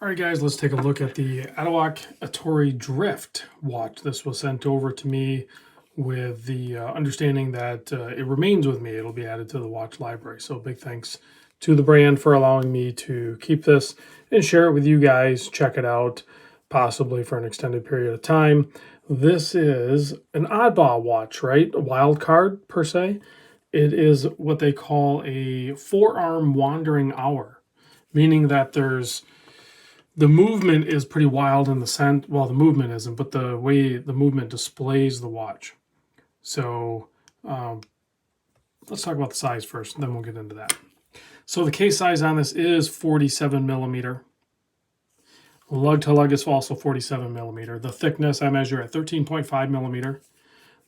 All right, guys, let's take a look at the Atowak Ettore Drift watch. This was sent over to me with the understanding that it remains with me. It'll be added to the watch library. So big thanks to the brand for allowing me to keep this and share it with you guys. Check it out, possibly for an extended period of time. This is an oddball watch, right? A wild card, per se. It is what they call a four-arm wandering hour, meaning that the movement is pretty wild in the sense, well, the movement isn't, but the way the movement displays the watch. So let's talk about the size first, and then we'll get into that. So the case size on this is 47 millimeter. Lug to lug is also 47 millimeter. The thickness I measure at 13.5 millimeter.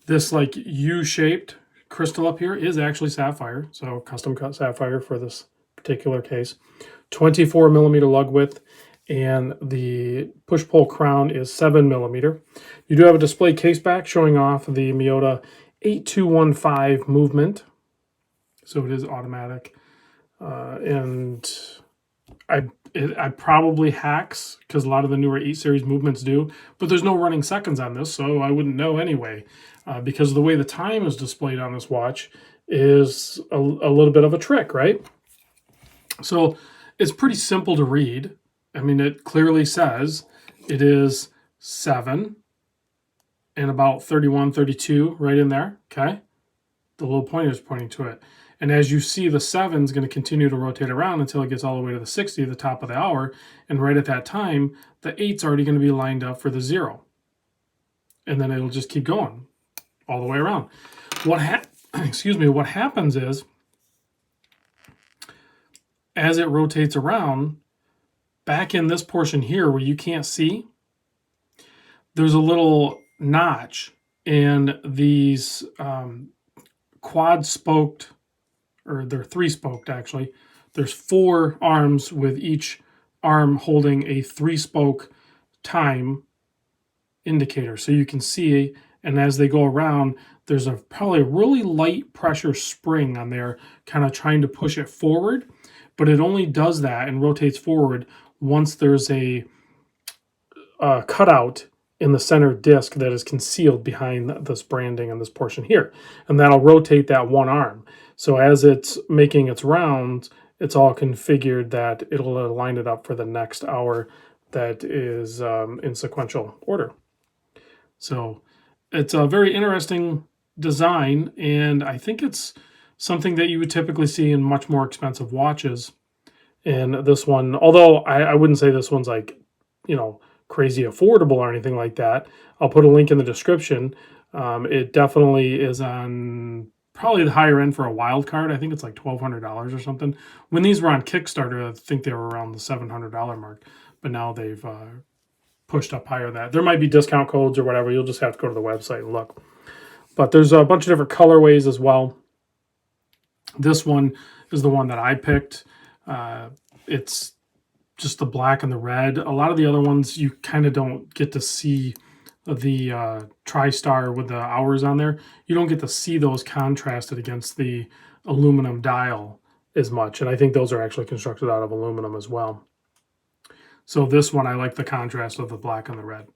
This like U-shaped crystal up here is actually sapphire, so custom cut sapphire for this particular case. 24 millimeter lug width. And the push-pull crown is 7 millimeter. You do have a display case back showing off the Miyota 8215 movement. So it is automatic. And I probably hacks, because a lot of the newer 8 series movements do, but there's no running seconds on this, so I wouldn't know anyway. Because the way the time is displayed on this watch is a little bit of a trick, right? So it's pretty simple to read. I mean, it clearly says it is 7 and about 31, 32 right in there, okay? The little pointer is pointing to it. And as you see, the 7 is going to continue to rotate around until it gets all the way to the 60, the top of the hour. And right at that time, the 8's already going to be lined up for the 0. And then it'll just keep going all the way around. What happens is, as it rotates around, back in this portion here where you can't see, there's a little notch, and these quad-spoked, or they're 3-spoked actually. There's 4 arms with each arm holding a 3-spoke time indicator. So you can see, and as they go around, there's probably a really light pressure spring on there, kind of trying to push it forward, but it only does that and rotates forward once there's a cutout in the center disc that is concealed behind this branding and this portion here. And that'll rotate that one arm. So as it's making its rounds, it's all configured that it'll line it up for the next hour that is in sequential order. So it's a very interesting design, and I think it's something that you would typically see in much more expensive watches. And this one, although I wouldn't say this one's like, crazy affordable or anything like that. I'll put a link in the description. It definitely is on probably the higher end for a wild card. I think it's like $1,200 or something. When these were on Kickstarter, I think they were around the $700 mark, but now they've pushed up higher than that. There might be discount codes or whatever. You'll just have to go to the website and look. But there's a bunch of different colorways as well. This one is the one that I picked. It's just the black and the red. A lot of the other ones you kind of don't get to see the TriStar with the hours on there. You don't get to see those contrasted against the aluminum dial as much. And I think those are actually constructed out of aluminum as well. So this one, I like the contrast of the black and the red.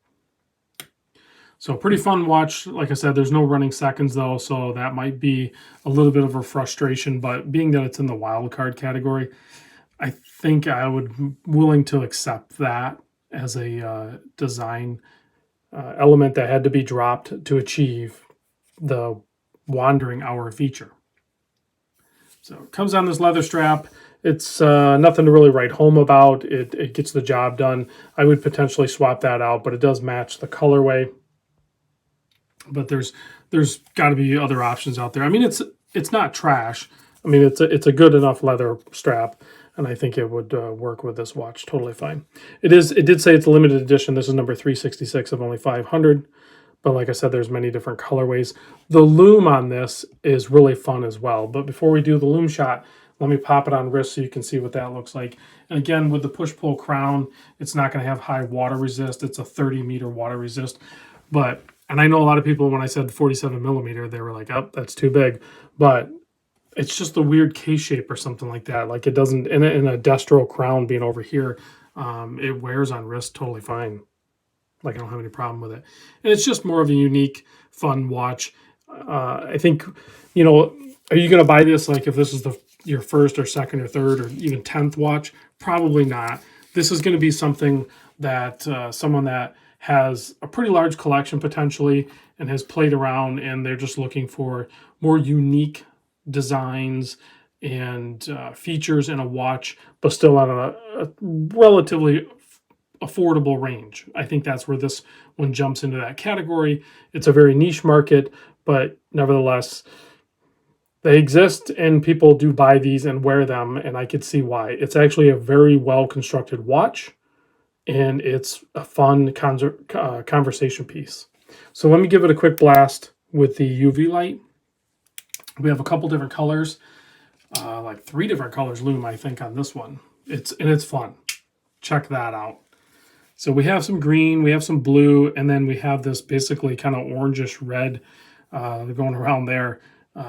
So pretty fun watch. Like I said, there's no running seconds though, so that might be a little bit of a frustration, but being that it's in the wild card category, I think I would willing to accept that as a design element that had to be dropped to achieve the wandering hour feature. So it comes on this leather strap. It's nothing to really write home about. It gets the job done. I would potentially swap that out, but it does match the colorway. But there's got to be other options out there. I mean, it's not trash. I mean, it's a good enough leather strap, and I think it would work with this watch totally fine. It did say it's a limited edition. This is number 366 of only 500. But like I said, there's many different colorways. The loom on this is really fun as well. But before we do the loom shot, let me pop it on wrist so you can see what that looks like. And again, with the push-pull crown, it's not going to have high water resist. It's a 30-meter water resist. And I know a lot of people, when I said 47 millimeter, they were like, oh, that's too big. But it's just a weird case shape or something like that. Like it doesn't, in a destro crown being over here, It wears on wrist totally fine. Like I don't have any problem with it. And it's just more of a unique, fun watch. I think, are you going to buy this like if this is your first or second or third or even 10th watch? Probably not. This is going to be something that someone that has a pretty large collection potentially and has played around, and they're just looking for more unique designs and features in a watch, but still on a relatively affordable range. I think that's where this one jumps into that category. It's a very niche market, but nevertheless, they exist and people do buy these and wear them, and I could see why. It's actually a very well constructed watch, and it's a fun conversation piece. So let me give it a quick blast with the UV light. We have a couple different colors, like 3 different colors lume, I think, on this one. It's fun. Check that out. So we have some green, we have some blue, and then we have this basically kind of orangish red going around there,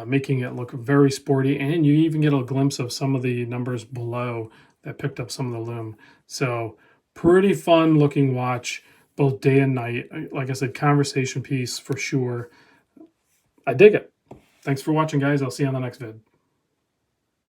making it look very sporty. And you even get a glimpse of some of the numbers below that picked up some of the lume. So pretty fun looking watch, both day and night. Like I said, conversation piece for sure. I dig it. Thanks for watching, guys. I'll see you on the next vid.